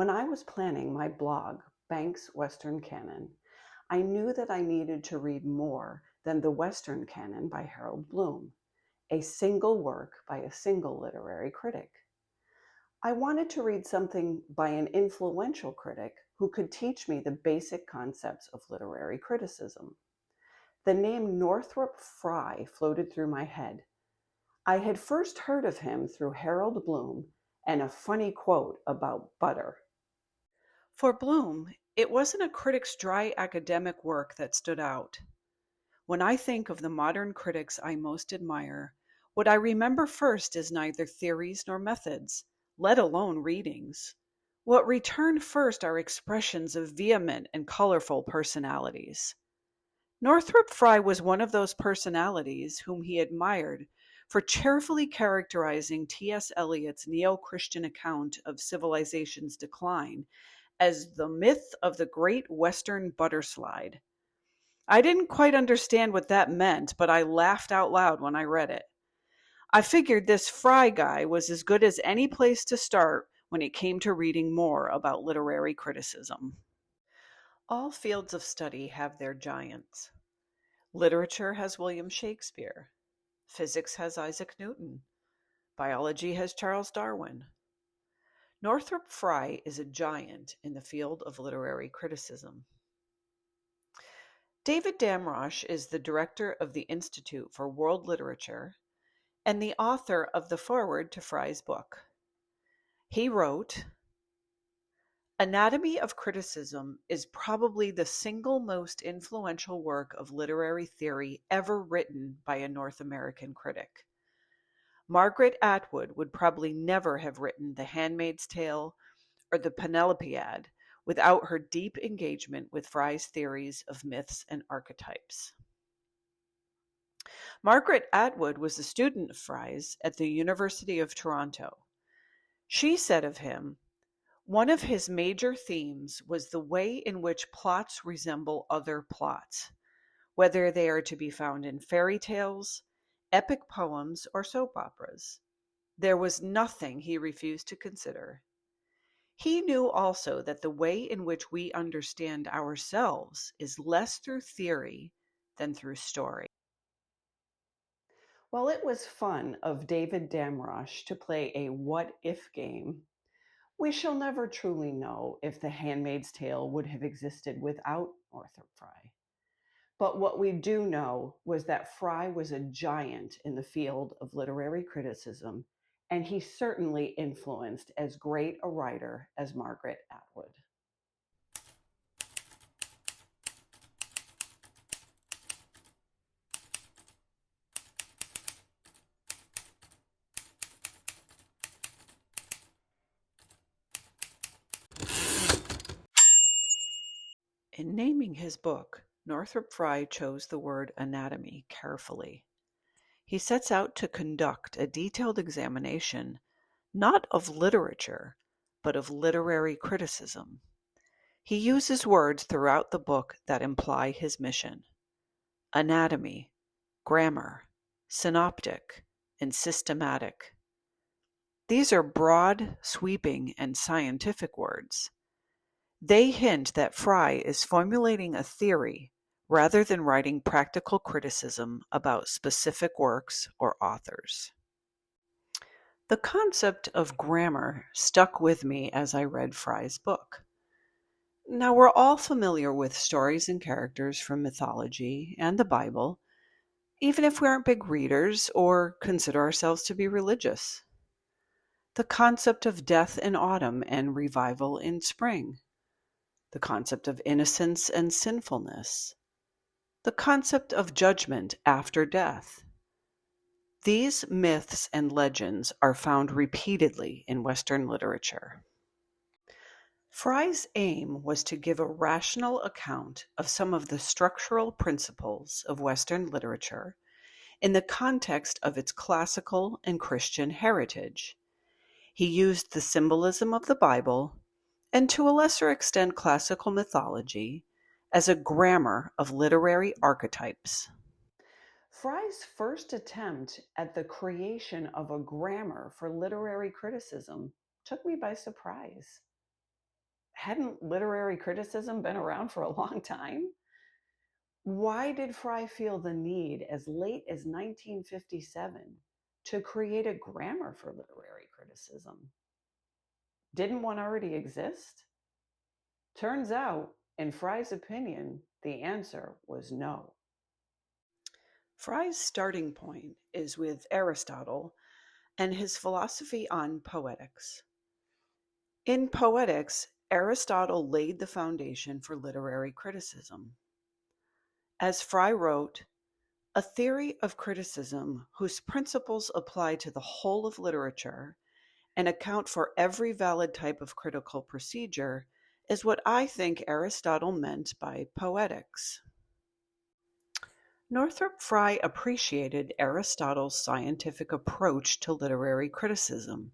When I was planning my blog, Banks Western Canon, I knew that I needed to read more than the Western Canon by Harold Bloom, a single work by a single literary critic. I wanted to read something by an influential critic who could teach me the basic concepts of literary criticism. The name Northrop Frye floated through my head. I had first heard of him through Harold Bloom and a funny quote about butter. For Bloom, it wasn't a critic's dry academic work that stood out. When I think of the modern critics I most admire, what I remember first is neither theories nor methods, let alone readings. What return first are expressions of vehement and colorful personalities. Northrop Frye was one of those personalities whom he admired for cheerfully characterizing T.S. Eliot's neo-Christian account of civilization's decline as the myth of the great Western butter slide. I didn't quite understand what that meant, but I laughed out loud when I read it. I figured this Frye guy was as good as any place to start when it came to reading more about literary criticism. All fields of study have their giants. Literature has William Shakespeare. Physics has Isaac Newton. Biology has Charles Darwin. Northrop Frye is a giant in the field of literary criticism. David Damrosch is the director of the Institute for World Literature and the author of the foreword to Frye's book. He wrote, "Anatomy of Criticism is probably the single most influential work of literary theory ever written by a North American critic. Margaret Atwood would probably never have written The Handmaid's Tale or the Penelopiad without her deep engagement with Frye's theories of myths and archetypes." Margaret Atwood was a student of Frye's at the University of Toronto. She said of him, "One of his major themes was the way in which plots resemble other plots, whether they are to be found in fairy tales, epic poems, or soap operas. There was nothing he refused to consider. He knew also that the way in which we understand ourselves is less through theory than through story." While it was fun of David Damrosch to play a what-if game, we shall never truly know if The Handmaid's Tale would have existed without Northrop Frye. But what we do know was that Frye was a giant in the field of literary criticism, and he certainly influenced as great a writer as Margaret Atwood. In naming his book, Northrop Frye chose the word anatomy carefully. He sets out to conduct a detailed examination not of literature, but of literary criticism. He uses words throughout the book that imply his mission: anatomy, grammar, synoptic, and systematic. These are broad, sweeping, and scientific words. They hint that Frye is formulating a theory rather than writing practical criticism about specific works or authors. The concept of grammar stuck with me as I read Frye's book. Now, we're all familiar with stories and characters from mythology and the Bible, even if we aren't big readers or consider ourselves to be religious. The concept of death in autumn and revival in spring. The concept of innocence and sinfulness. The concept of judgment after death. These myths and legends are found repeatedly in Western literature. Frye's aim was to give a rational account of some of the structural principles of Western literature in the context of its classical and Christian heritage. He used the symbolism of the Bible, and to a lesser extent classical mythology, as a grammar of literary archetypes. Frye's first attempt at the creation of a grammar for literary criticism took me by surprise. Hadn't literary criticism been around for a long time? Why did Frye feel the need as late as 1957 to create a grammar for literary criticism? Didn't one already exist? Turns out, in Frye's opinion, the answer was no. Frye's starting point is with Aristotle and his philosophy on poetics. In Poetics, Aristotle laid the foundation for literary criticism. As Frye wrote, a theory of criticism whose principles apply to the whole of literature and account for every valid type of critical procedure is what I think Aristotle meant by poetics. Northrop Frye appreciated Aristotle's scientific approach to literary criticism,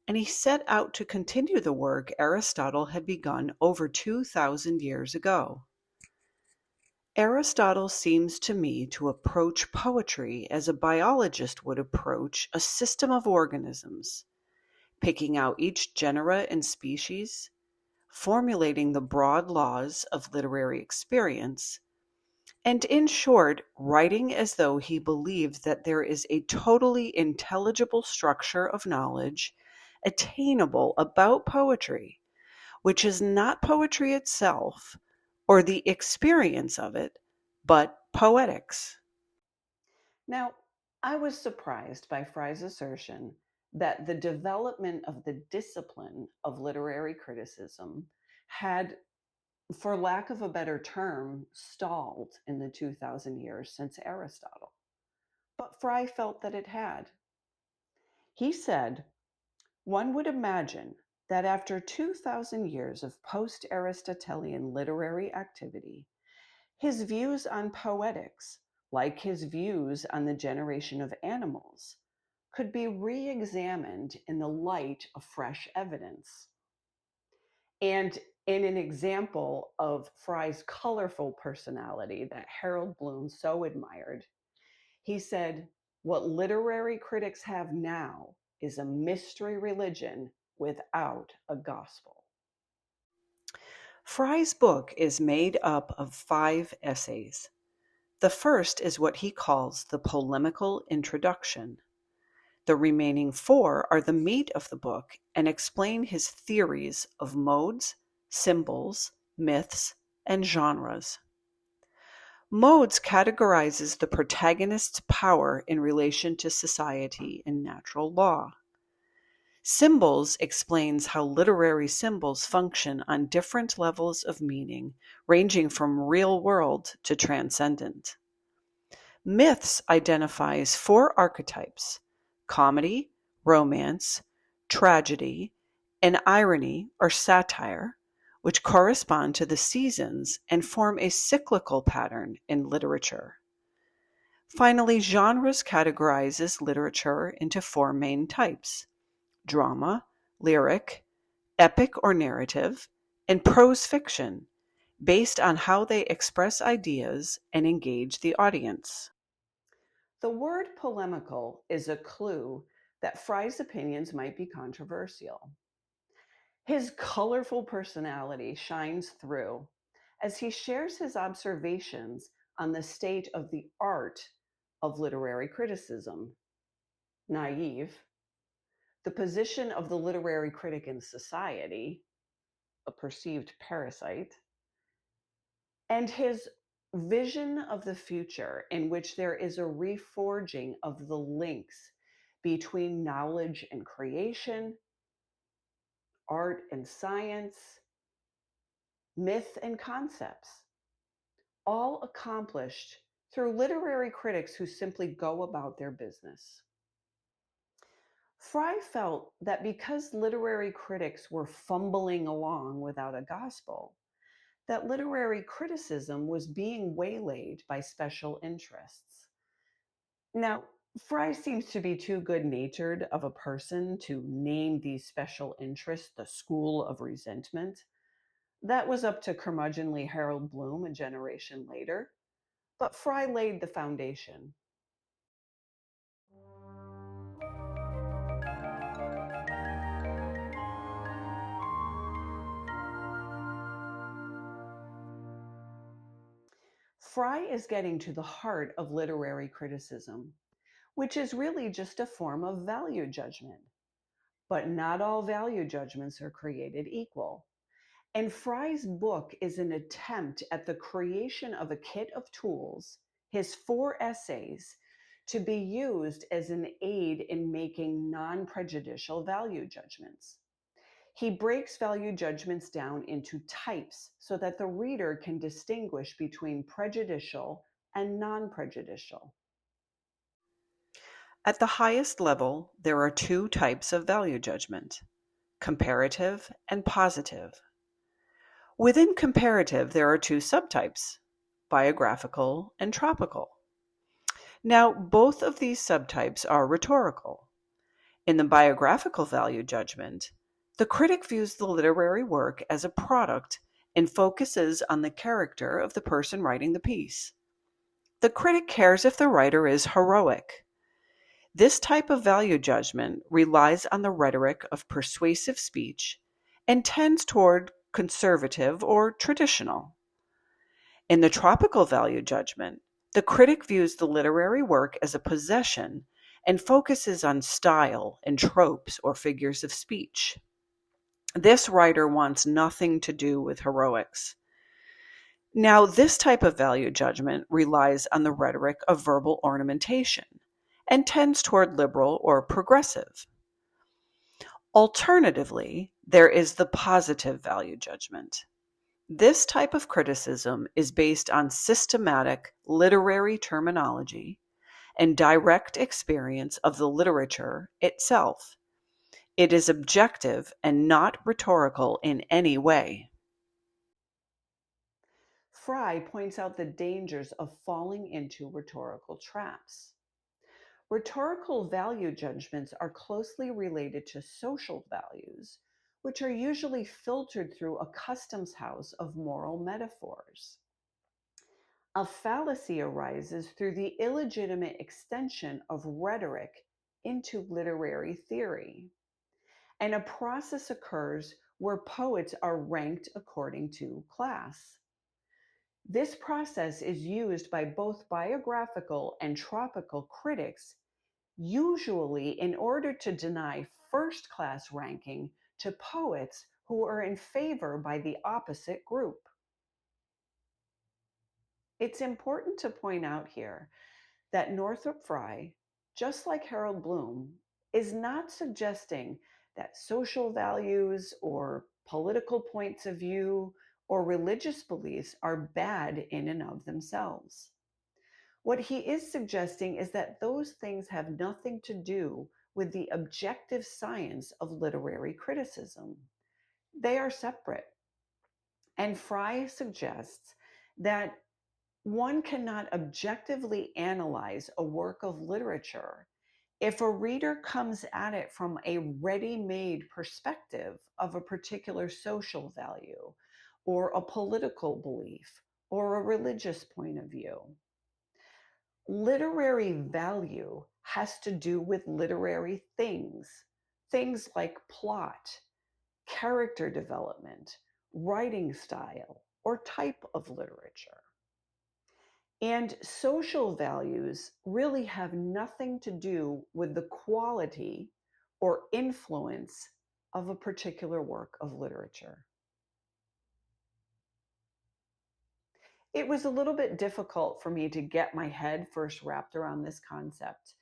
and he set out to continue the work Aristotle had begun over 2,000 years ago. Aristotle seems to me to approach poetry as a biologist would approach a system of organisms, picking out each genera and species, formulating the broad laws of literary experience, and in short, writing as though he believed that there is a totally intelligible structure of knowledge attainable about poetry, which is not poetry itself or the experience of it, but poetics. Now, I was surprised by Frye's assertion that the development of the discipline of literary criticism had, for lack of a better term, stalled in the 2,000 years since Aristotle. But Frye felt that it had. He said, one would imagine that after 2,000 years of post Aristotelian literary activity, his views on poetics, like his views on the generation of animals, could be re examined in the light of fresh evidence. And in an example of Frye's colorful personality that Harold Bloom so admired, he said, what literary critics have now is a mystery religion without a gospel. Frye's book is made up of 5 essays. The first is what he calls the polemical introduction. The remaining 4 are the meat of the book and explain his theories of modes, symbols, myths, and genres. Modes categorizes the protagonist's power in relation to society and natural law. Symbols explains how literary symbols function on different levels of meaning, ranging from real world to transcendent. Myths identifies 4 archetypes: comedy, romance, tragedy, and irony or satire, which correspond to the seasons and form a cyclical pattern in literature. Finally, genres categorizes literature into 4 main types: drama, lyric, epic or narrative, and prose fiction, based on how they express ideas and engage the audience. The word polemical is a clue that Frye's opinions might be controversial. His colorful personality shines through as he shares his observations on the state of the art of literary criticism. Naive, the position of the literary critic in society, a perceived parasite, and his vision of the future in which there is a reforging of the links between knowledge and creation, art and science, myth and concepts, all accomplished through literary critics who simply go about their business. Frye felt that because literary critics were fumbling along without a gospel, that literary criticism was being waylaid by special interests. Now, Frye seems to be too good natured of a person to name these special interests the school of resentment. That was up to curmudgeonly Harold Bloom a generation later, but Frye laid the foundation. Frye is getting to the heart of literary criticism, which is really just a form of value judgment. But not all value judgments are created equal. And Frye's book is an attempt at the creation of a kit of tools, his 4 essays, to be used as an aid in making non-prejudicial value judgments. He breaks value judgments down into types so that the reader can distinguish between prejudicial and non-prejudicial. At the highest level, there are 2 types of value judgment: comparative and positive. Within comparative, there are 2 subtypes: biographical and tropical. Now, both of these subtypes are rhetorical. In the biographical value judgment, the critic views the literary work as a product and focuses on the character of the person writing the piece. The critic cares if the writer is heroic. This type of value judgment relies on the rhetoric of persuasive speech and tends toward conservative or traditional. In the tropical value judgment, the critic views the literary work as a possession and focuses on style and tropes or figures of speech. This writer wants nothing to do with heroics. Now, this type of value judgment relies on the rhetoric of verbal ornamentation and tends toward liberal or progressive. Alternatively, there is the positive value judgment. This type of criticism is based on systematic literary terminology and direct experience of the literature itself. It is objective and not rhetorical in any way. Frye points out the dangers of falling into rhetorical traps. Rhetorical value judgments are closely related to social values, which are usually filtered through a customs house of moral metaphors. A fallacy arises through the illegitimate extension of rhetoric into literary theory. And a process occurs where poets are ranked according to class. This process is used by both biographical and tropical critics, usually in order to deny first-class ranking to poets who are in favor by the opposite group. It's important to point out here that Northrop Frye, just like Harold Bloom, is not suggesting that social values or political points of view or religious beliefs are bad in and of themselves. What he is suggesting is that those things have nothing to do with the objective science of literary criticism. They are separate. And Frye suggests that one cannot objectively analyze a work of literature if a reader comes at it from a ready-made perspective of a particular social value, or a political belief, or a religious point of view. Literary value has to do with literary things like plot, character development, writing style, or type of literature. And social values really have nothing to do with the quality or influence of a particular work of literature. It was a little bit difficult for me to get my head first wrapped around this concept,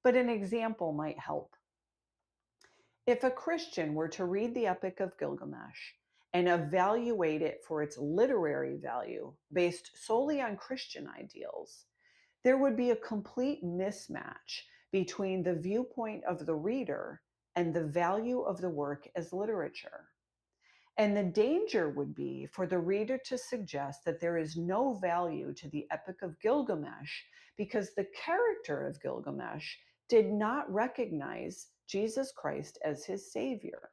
but an example might help. If a Christian were to read the Epic of Gilgamesh and evaluate it for its literary value based solely on Christian ideals, there would be a complete mismatch between the viewpoint of the reader and the value of the work as literature. And the danger would be for the reader to suggest that there is no value to the Epic of Gilgamesh because the character of Gilgamesh did not recognize Jesus Christ as his savior.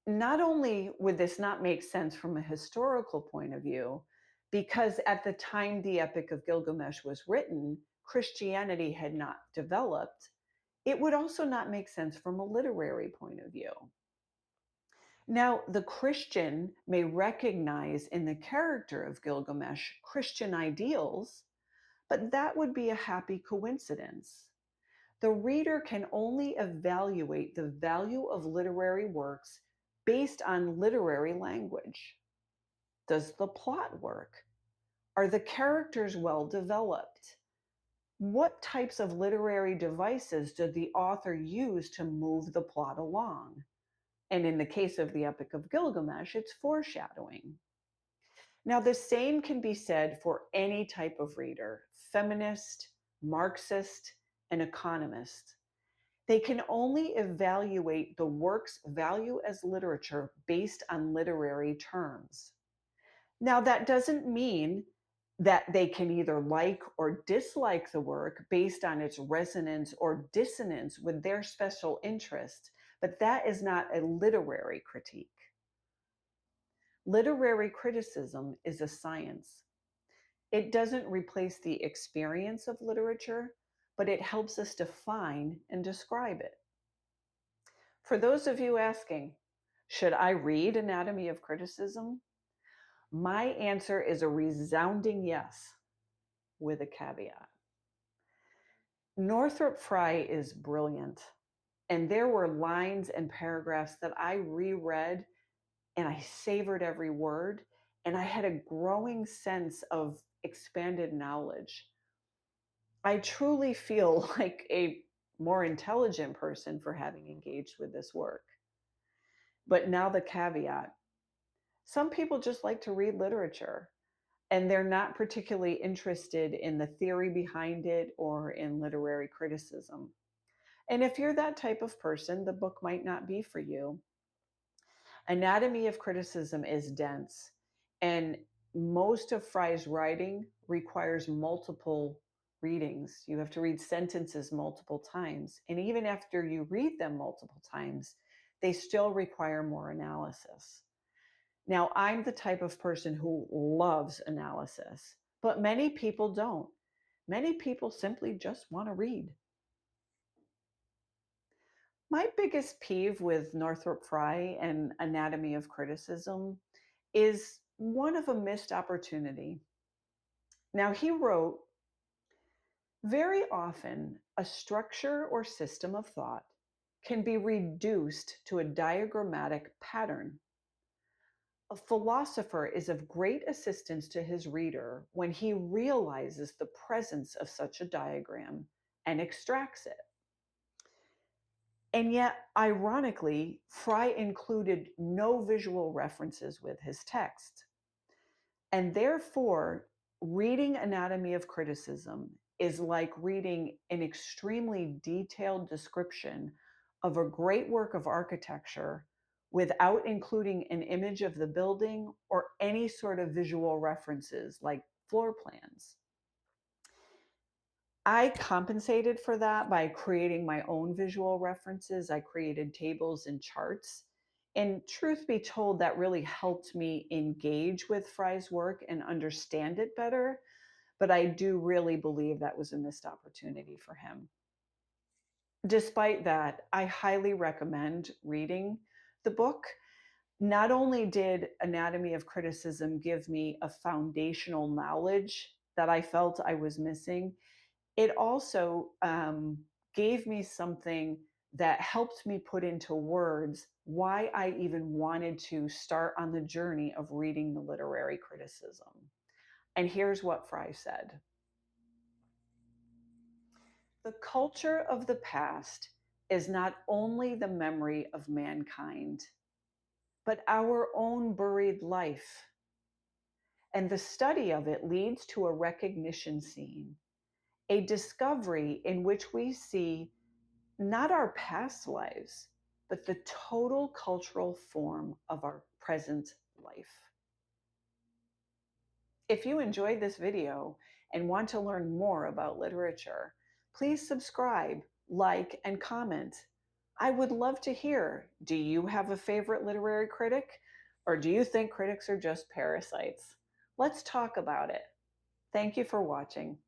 Not only would this not make sense from a historical point of view, because at the time the Epic of Gilgamesh was written, Christianity had not developed, it would also not make sense from a literary point of view. Now, the Christian may recognize in the character of Gilgamesh Christian ideals, but that would be a happy coincidence. The reader can only evaluate the value of literary works based on literary language. Does the plot work? Are the characters well developed? What types of literary devices did the author use to move the plot along? And in the case of the Epic of Gilgamesh, it's foreshadowing. Now, the same can be said for any type of reader, feminist, Marxist, and economist. They can only evaluate the work's value as literature based on literary terms. Now, that doesn't mean that they can either like or dislike the work based on its resonance or dissonance with their special interest, but that is not a literary critique. Literary criticism is a science. It doesn't replace the experience of literature, but it helps us define and describe it. For those of you asking, should I read Anatomy of Criticism? My answer is a resounding yes, with a caveat. Northrop Frye is brilliant, and there were lines and paragraphs that I reread and I savored every word, and I had a growing sense of expanded knowledge. I truly feel like a more intelligent person for having engaged with this work. But now the caveat. Some people just like to read literature, and they're not particularly interested in the theory behind it or in literary criticism. And if you're that type of person, the book might not be for you. Anatomy of Criticism is dense, and most of Frye's writing requires multiple readings. You have to read sentences multiple times. And even after you read them multiple times, they still require more analysis. Now, I'm the type of person who loves analysis, but many people don't. Many people simply just want to read. My biggest peeve with Northrop Frye and Anatomy of Criticism is one of a missed opportunity. Now, he wrote, very often a structure or system of thought can be reduced to a diagrammatic pattern. A philosopher is of great assistance to his reader when he realizes the presence of such a diagram and extracts it. And yet, ironically, Frye included no visual references with his text. And therefore, reading Anatomy of Criticism is like reading an extremely detailed description of a great work of architecture without including an image of the building or any sort of visual references like floor plans. I compensated for that by creating my own visual references. I created tables and charts. And truth be told, that really helped me engage with Frye's work and understand it better. But I do really believe that was a missed opportunity for him. Despite that, I highly recommend reading the book. Not only did Anatomy of Criticism give me a foundational knowledge that I felt I was missing, it also gave me something that helped me put into words why I even wanted to start on the journey of reading the literary criticism. And here's what Frye said. The culture of the past is not only the memory of mankind, but our own buried life. And the study of it leads to a recognition scene, a discovery in which we see not our past lives, but the total cultural form of our present life. If you enjoyed this video and want to learn more about literature, please subscribe, like, and comment. I would love to hear, do you have a favorite literary critic? Or do you think critics are just parasites? Let's talk about it. Thank you for watching.